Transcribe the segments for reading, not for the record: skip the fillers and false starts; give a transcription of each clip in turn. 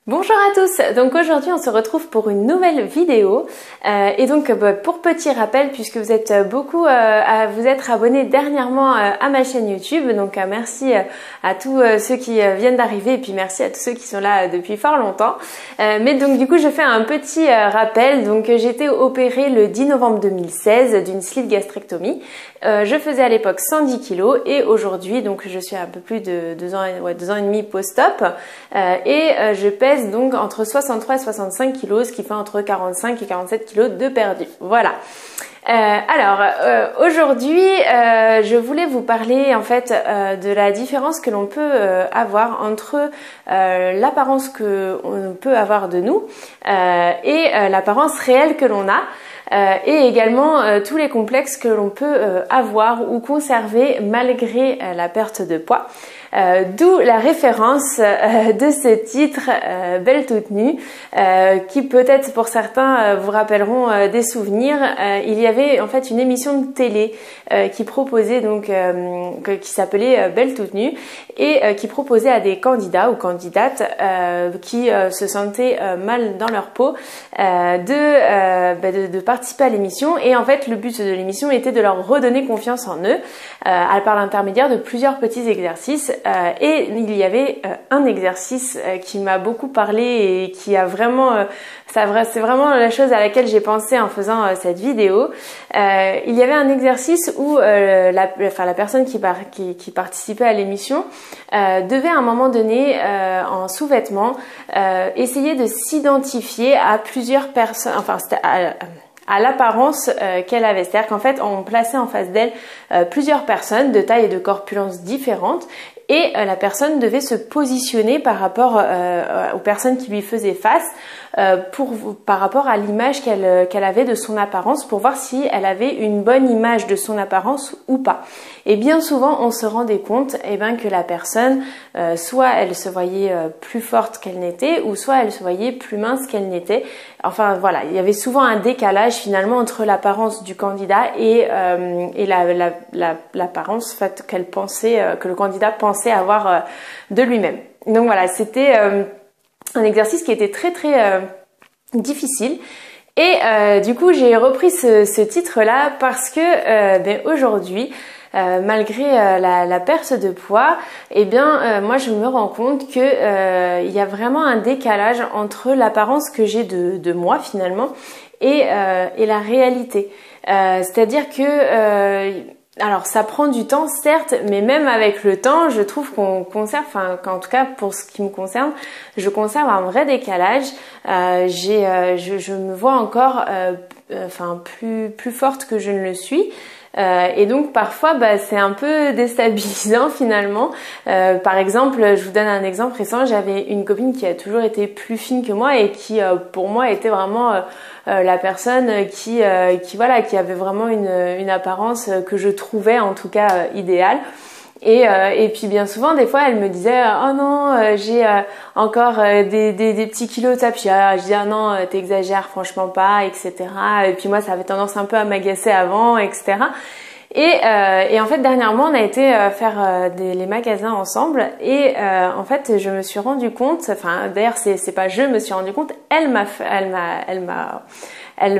Bonjour à tous, donc aujourd'hui on se retrouve pour une nouvelle vidéo et donc pour petit rappel, puisque vous êtes beaucoup à vous être abonnés dernièrement à ma chaîne YouTube, donc merci à tous ceux qui viennent d'arriver et puis merci à tous ceux qui sont là depuis fort longtemps. Mais donc du coup je fais un petit rappel. Donc j'ai été opérée le 10 novembre 2016 d'une sleeve gastrectomie. Je faisais à l'époque 110 kg et aujourd'hui donc je suis à un peu plus de 2 ans et demi post-op et je pèse donc entre 63 et 65 kg, ce qui fait entre 45 et 47 kg de perdu. Voilà. Aujourd'hui, je voulais vous parler en fait de la différence que l'on peut avoir entre l'apparence que on peut avoir de nous et l'apparence réelle que l'on a. Et également tous les complexes que l'on peut avoir ou conserver malgré la perte de poids. D'où la référence de ce titre Belle toute nue, qui peut-être pour certains vous rappelleront des souvenirs. Il y avait en fait une émission de télé qui proposait donc qui s'appelait Belle toute nue et qui proposait à des candidats ou candidates qui se sentaient mal dans leur peau de participer à l'émission. Et en fait le but de l'émission était de leur redonner confiance en eux par l'intermédiaire de plusieurs petits exercices. Et il y avait un exercice qui m'a beaucoup parlé et qui a vraiment, c'est vraiment la chose à laquelle j'ai pensé en faisant cette vidéo. Il y avait un exercice où la personne qui participait à l'émission devait à un moment donné, en sous-vêtements, essayer de s'identifier à plusieurs personnes, enfin à l'apparence qu'elle avait. C'est-à-dire qu'en fait, on plaçait en face d'elle plusieurs personnes de taille et de corpulence différentes et la personne devait se positionner par rapport aux personnes qui lui faisaient face par rapport à l'image qu'elle avait de son apparence, pour voir si elle avait une bonne image de son apparence ou pas. Et bien souvent, on se rendait compte que la personne, soit elle se voyait plus forte qu'elle n'était, ou soit elle se voyait plus mince qu'elle n'était. Enfin voilà, il y avait souvent un décalage finalement entre l'apparence du candidat et l'apparence qu'elle pensait, que le candidat pensait avoir de lui-même. Donc voilà, c'était un exercice qui était très difficile. Et du coup, j'ai repris ce titre-là parce que aujourd'hui, malgré la perte de poids, moi je me rends compte que il y a vraiment un décalage entre l'apparence que j'ai de moi finalement et la réalité. C'est-à-dire que alors ça prend du temps certes, mais même avec le temps, je trouve qu'on conserve, qu'en tout cas pour ce qui me concerne, je conserve un vrai décalage. Je me vois encore plus forte que je ne le suis. Et donc parfois c'est un peu déstabilisant finalement. Par exemple, je vous donne un exemple récent, j'avais une copine qui a toujours été plus fine que moi et qui pour moi était vraiment la personne qui avait vraiment une apparence que je trouvais en tout cas idéale. Et puis bien souvent des fois elle me disait oh non j'ai encore des petits kilos, puis je dis ah non t'exagères franchement pas, etc. Et puis moi ça avait tendance un peu à m'agacer avant, etc. Et en fait dernièrement on a été faire les magasins ensemble et en fait je me suis rendu compte, d'ailleurs c'est pas je me suis rendu compte, elle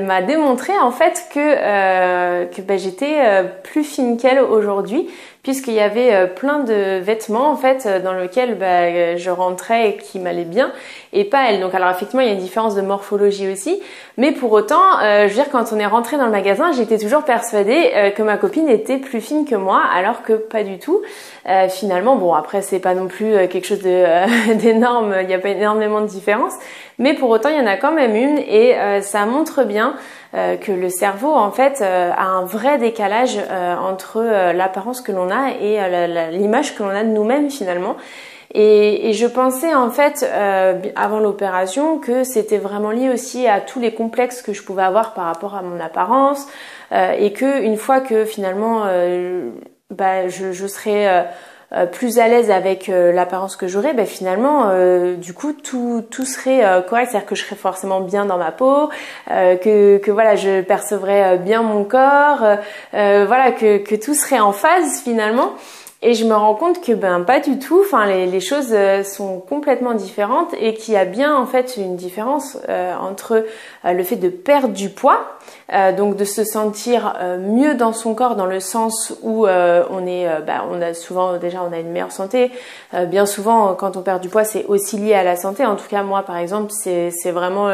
m'a démontré en fait que j'étais plus fine qu'elle aujourd'hui, puisqu'il y avait plein de vêtements en fait dans lesquels je rentrais et qui m'allaient bien et pas elle. Donc alors effectivement il y a une différence de morphologie aussi, mais pour autant je veux dire quand on est rentré dans le magasin j'étais toujours persuadée que ma copine était plus fine que moi, alors que pas du tout. Finalement bon après c'est pas non plus quelque chose d'énorme, il n'y a pas énormément de différence, mais pour autant il y en a quand même une et ça montre bien que le cerveau en fait a un vrai décalage entre l'apparence que l'on a et l'image que l'on a de nous-mêmes finalement. Et je pensais en fait avant l'opération que c'était vraiment lié aussi à tous les complexes que je pouvais avoir par rapport à mon apparence et que une fois que finalement je serais plus à l'aise avec l'apparence que j'aurais, finalement du coup tout serait correct, c'est-à-dire que je serais forcément bien dans ma peau, que voilà je percevrais bien mon corps, voilà que tout serait en phase finalement. Et je me rends compte que pas du tout, enfin les choses sont complètement différentes et qu'il y a bien en fait une différence entre le fait de perdre du poids, donc de se sentir mieux dans son corps dans le sens où on a souvent déjà on a une meilleure santé. Bien souvent quand on perd du poids c'est aussi lié à la santé. En tout cas moi par exemple c'est vraiment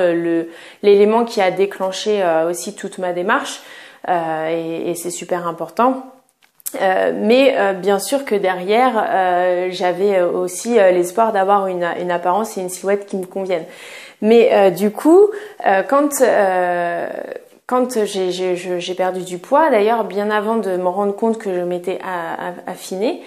l'élément qui a déclenché aussi toute ma démarche et c'est super important. Mais bien sûr que derrière j'avais aussi l'espoir d'avoir une apparence et une silhouette qui me conviennent. Mais du coup quand j'ai perdu du poids, d'ailleurs bien avant de me rendre compte que je m'étais affinée,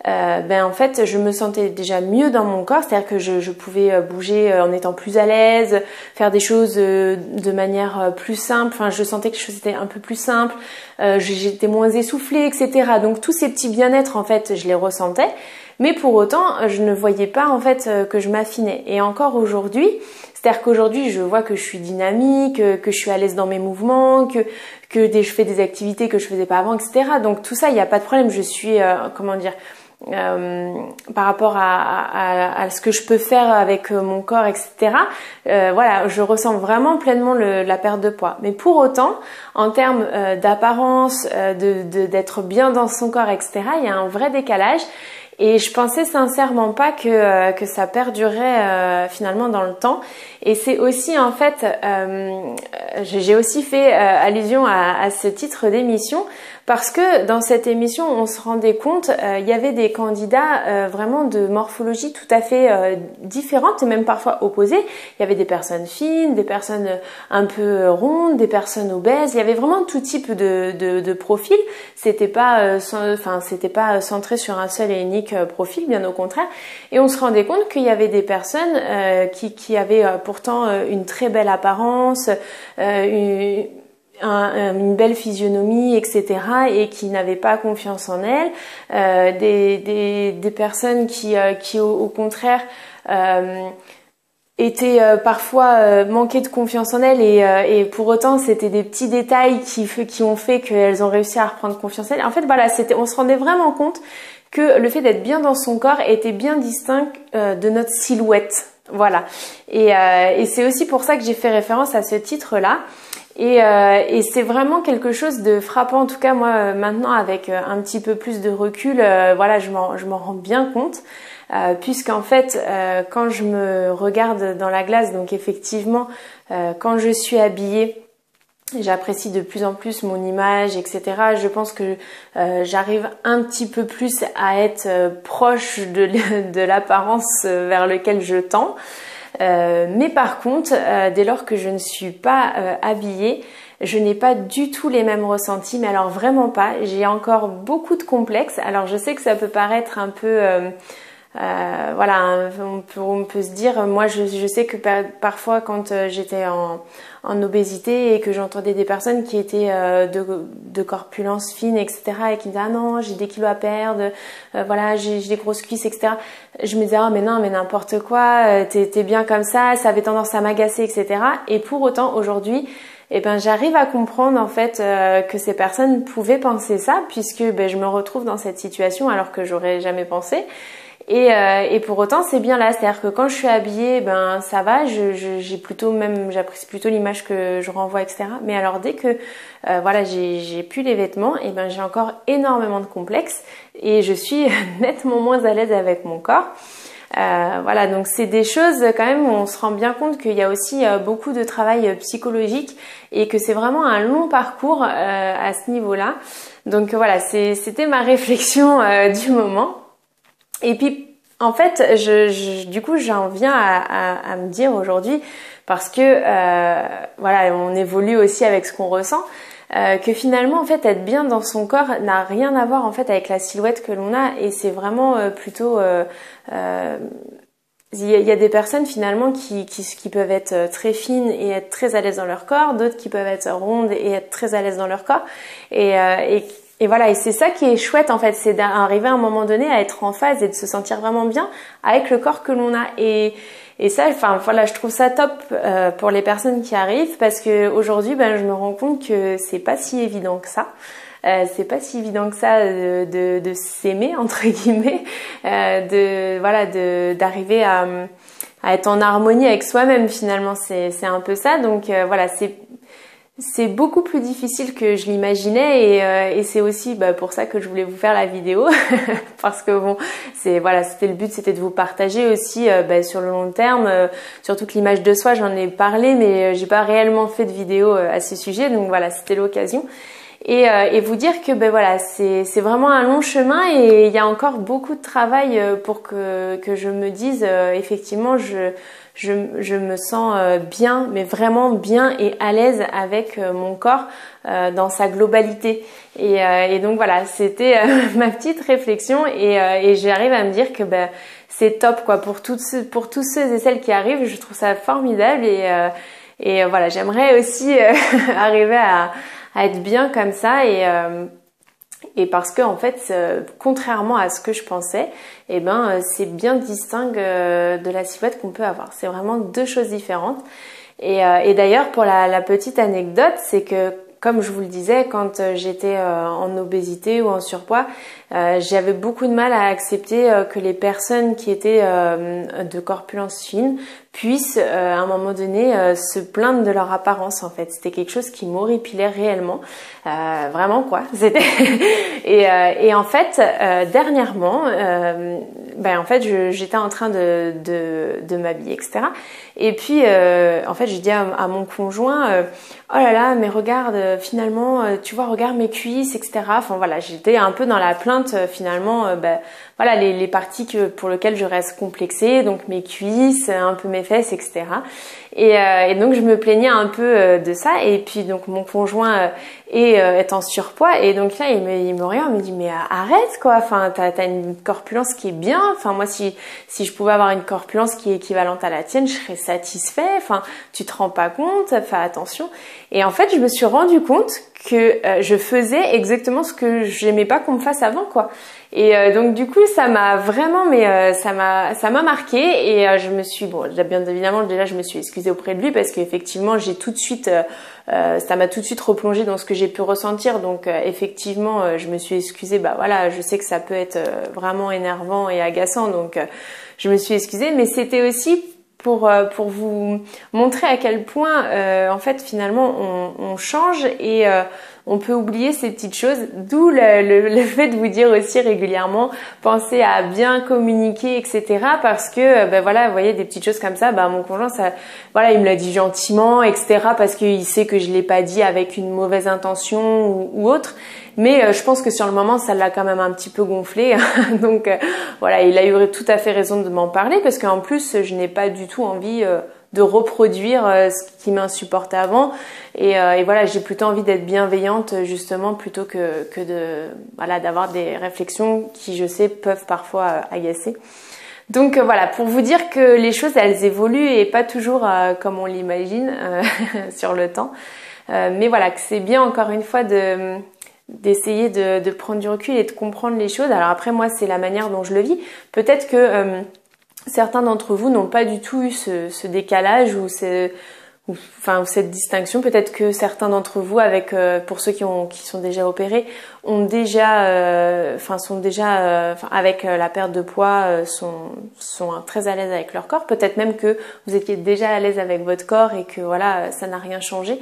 en fait je me sentais déjà mieux dans mon corps, c'est-à-dire que je pouvais bouger en étant plus à l'aise, faire des choses de manière plus simple, enfin je sentais que les choses étaient un peu plus simples, j'étais moins essoufflée, etc. Donc tous ces petits bien-être en fait je les ressentais, mais pour autant je ne voyais pas en fait que je m'affinais. Et encore aujourd'hui, c'est-à-dire qu'aujourd'hui je vois que je suis dynamique, que je suis à l'aise dans mes mouvements, que je fais des activités que je faisais pas avant, etc. Donc tout ça il n'y a pas de problème, je suis par rapport à ce que je peux faire avec mon corps, etc. Voilà, je ressens vraiment pleinement la perte de poids. Mais pour autant, en termes d'apparence, d'être bien dans son corps, etc., il y a un vrai décalage. Et je pensais sincèrement pas que ça perdurait finalement dans le temps. Et c'est aussi en fait, j'ai aussi fait allusion à ce titre d'émission parce que dans cette émission, on se rendait compte, il y avait des candidats vraiment de morphologie tout à fait différentes et même parfois opposées. Il y avait des personnes fines, des personnes un peu rondes, des personnes obèses. Il y avait vraiment tout type de profil. C'était pas centré sur un seul et unique profil, bien au contraire. Et on se rendait compte qu'il y avait des personnes qui avaient pourtant une très belle apparence, une belle physionomie, etc., et qui n'avaient pas confiance en elles, des personnes qui au contraire étaient parfois manquaient de confiance en elles et pour autant c'était des petits détails qui ont fait qu'elles ont réussi à reprendre confiance en elles. En fait voilà, on se rendait vraiment compte que le fait d'être bien dans son corps était bien distinct de notre silhouette. Voilà. Et c'est aussi pour ça que j'ai fait référence à ce titre-là. Et c'est vraiment quelque chose de frappant, en tout cas moi maintenant avec un petit peu plus de recul, voilà, je m'en rends bien compte, puisqu'en fait quand je me regarde dans la glace, donc effectivement quand je suis habillée, j'apprécie de plus en plus mon image, etc. Je pense que j'arrive un petit peu plus à être proche de l'apparence vers laquelle je tends. Mais par contre, dès lors que je ne suis pas habillée, je n'ai pas du tout les mêmes ressentis, mais alors vraiment pas. J'ai encore beaucoup de complexes. Alors je sais que ça peut paraître un peu... voilà, on peut se dire, moi je sais que parfois quand j'étais en obésité et que j'entendais des personnes qui étaient de corpulence fine, etc., et qui me disaient ah non j'ai des kilos à perdre, voilà j'ai des grosses cuisses, etc., je me disais ah mais non mais n'importe quoi, t'es bien comme ça avait tendance à m'agacer, etc. Et pour autant aujourd'hui j'arrive à comprendre en fait que ces personnes pouvaient penser ça, puisque je me retrouve dans cette situation alors que j'aurais jamais pensé. Et pour autant c'est bien là, c'est-à-dire que quand je suis habillée, ça va, j'apprécie plutôt l'image que je renvoie, etc. Mais alors dès que voilà j'ai plus les vêtements, j'ai encore énormément de complexes et je suis nettement moins à l'aise avec mon corps. Voilà, donc c'est des choses quand même où on se rend bien compte qu'il y a aussi beaucoup de travail psychologique et que c'est vraiment un long parcours à ce niveau-là. Donc voilà, c'était ma réflexion du moment. Et puis, en fait, du coup, j'en viens à me dire aujourd'hui, parce que voilà, on évolue aussi avec ce qu'on ressent, que finalement, en fait, être bien dans son corps n'a rien à voir en fait avec la silhouette que l'on a, et c'est vraiment plutôt il y a des personnes finalement qui peuvent être très fines et être très à l'aise dans leur corps, d'autres qui peuvent être rondes et être très à l'aise dans leur corps, et voilà, et c'est ça qui est chouette en fait, c'est d'arriver à un moment donné à être en phase et de se sentir vraiment bien avec le corps que l'on a. Et ça, enfin voilà, je trouve ça top pour les personnes qui arrivent, parce que aujourd'hui, je me rends compte que c'est pas si évident que ça. c'est pas si évident que ça de s'aimer entre guillemets, d'arriver à être en harmonie avec soi-même finalement. C'est un peu ça. Donc voilà, c'est beaucoup plus difficile que je l'imaginais et c'est aussi pour ça que je voulais vous faire la vidéo parce que bon, c'était le but, c'était de vous partager aussi sur le long terme, surtout que l'image de soi, j'en ai parlé, mais j'ai pas réellement fait de vidéo à ce sujet, donc voilà, c'était l'occasion. Et vous dire que voilà, c'est vraiment un long chemin et il y a encore beaucoup de travail pour que je me dise effectivement je me sens bien, mais vraiment bien et à l'aise avec mon corps dans sa globalité. Et donc voilà, c'était ma petite réflexion et j'arrive à me dire que c'est top quoi pour tous ceux et celles qui arrivent. Je trouve ça formidable et voilà, j'aimerais aussi arriver à être bien comme ça et parce que en fait contrairement à ce que je pensais, c'est bien distinct de la silhouette qu'on peut avoir. C'est vraiment deux choses différentes. Et d'ailleurs pour la petite anecdote, c'est que comme je vous le disais, quand j'étais en obésité ou en surpoids, j'avais beaucoup de mal à accepter que les personnes qui étaient de corpulence fine puissent à un moment donné se plaindre de leur apparence en fait. C'était quelque chose qui m'horripilait réellement, vraiment quoi. C'était et en fait dernièrement, en fait j'étais en train de m'habiller etc. Et puis en fait j'ai dit à mon conjoint oh là là mais regarde finalement tu vois regarde mes cuisses etc. Enfin voilà, j'étais un peu dans la plainte finalement voilà les parties pour lesquelles je reste complexée, donc mes cuisses, un peu mes fesses, etc. Et donc je me plaignais un peu de ça. Et puis donc mon conjoint est en surpoids et donc là il me regarde, il me dit mais arrête quoi. Enfin t'as une corpulence qui est bien. Enfin moi si je pouvais avoir une corpulence qui est équivalente à la tienne, je serais satisfait. Enfin tu te rends pas compte, fais attention. Et en fait je me suis rendu compte que je faisais exactement ce que j'aimais pas qu'on me fasse avant quoi. Et donc du coup ça m'a vraiment ça m'a marqué et je me suis bien évidemment déjà je me suis excusée auprès de lui parce qu'effectivement j'ai tout de suite ça m'a tout de suite replongé dans ce que j'ai pu ressentir. Donc effectivement je me suis excusée, voilà, je sais que ça peut être vraiment énervant et agaçant, donc je me suis excusée, mais c'était aussi pour vous montrer à quel point en fait finalement on change et on peut oublier ces petites choses, d'où le fait de vous dire aussi régulièrement pensez à bien communiquer etc. parce que voilà, vous voyez des petites choses comme ça, mon conjoint voilà il me l'a dit gentiment etc. parce qu'il sait que je l'ai pas dit avec une mauvaise intention ou autre. Mais je pense que sur le moment, ça l'a quand même un petit peu gonflé. Donc voilà, il a eu tout à fait raison de m'en parler parce qu'en plus, je n'ai pas du tout envie de reproduire ce qui m'insupportait avant. Et voilà, j'ai plutôt envie d'être bienveillante justement plutôt que d'avoir des réflexions qui, je sais, peuvent parfois agacer. Donc voilà, pour vous dire que les choses, elles évoluent et pas toujours comme on l'imagine sur le temps. Mais voilà, que c'est bien encore une fois d'essayer de prendre du recul et de comprendre les choses. Alors après moi c'est la manière dont je le vis. Peut-être que certains d'entre vous n'ont pas du tout eu ce décalage ou cette distinction. Peut-être que certains d'entre vous pour ceux qui sont déjà opérés ont déjà avec la perte de poids sont très à l'aise avec leur corps. Peut-être même que vous étiez déjà à l'aise avec votre corps et que voilà ça n'a rien changé.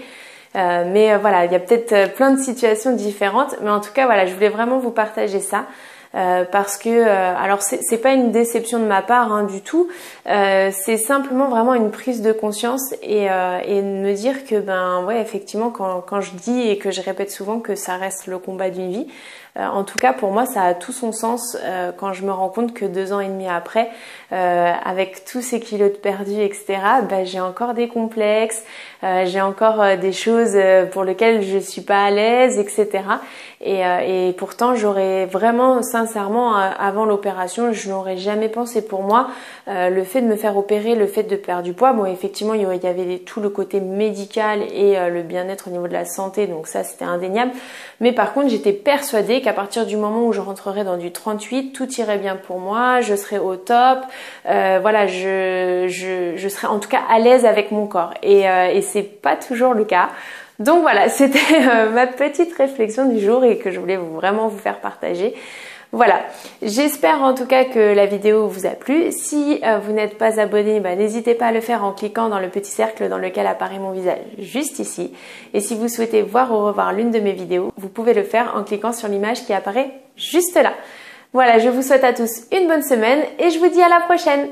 Mais voilà, il y a peut-être plein de situations différentes, mais en tout cas voilà, je voulais vraiment vous partager ça parce que alors c'est pas une déception de ma part du tout, c'est simplement vraiment une prise de conscience et de me dire que ouais effectivement quand je dis et que je répète souvent que ça reste le combat d'une vie, en tout cas pour moi ça a tout son sens quand je me rends compte que 2 ans et demi après, avec tous ces kilos de perdus etc, j'ai encore des complexes, j'ai encore des choses pour lesquelles je suis pas à l'aise etc. Et pourtant j'aurais vraiment sincèrement avant l'opération je n'aurais jamais pensé. Pour moi le fait de me faire opérer, le fait de perdre du poids, bon effectivement il y avait tout le côté médical et le bien-être au niveau de la santé, donc ça c'était indéniable, mais par contre j'étais persuadée qu'à partir du moment où je rentrerais dans du 38, tout irait bien pour moi, je serais au top, voilà, je serais en tout cas à l'aise avec mon corps et c'est pas toujours le cas. Donc voilà, c'était ma petite réflexion du jour et que je voulais vraiment vous faire partager. Voilà, j'espère en tout cas que la vidéo vous a plu. Si vous n'êtes pas abonné, n'hésitez pas à le faire en cliquant dans le petit cercle dans lequel apparaît mon visage juste ici. Et si vous souhaitez voir ou revoir l'une de mes vidéos, vous pouvez le faire en cliquant sur l'image qui apparaît juste là. Voilà, je vous souhaite à tous une bonne semaine et je vous dis à la prochaine.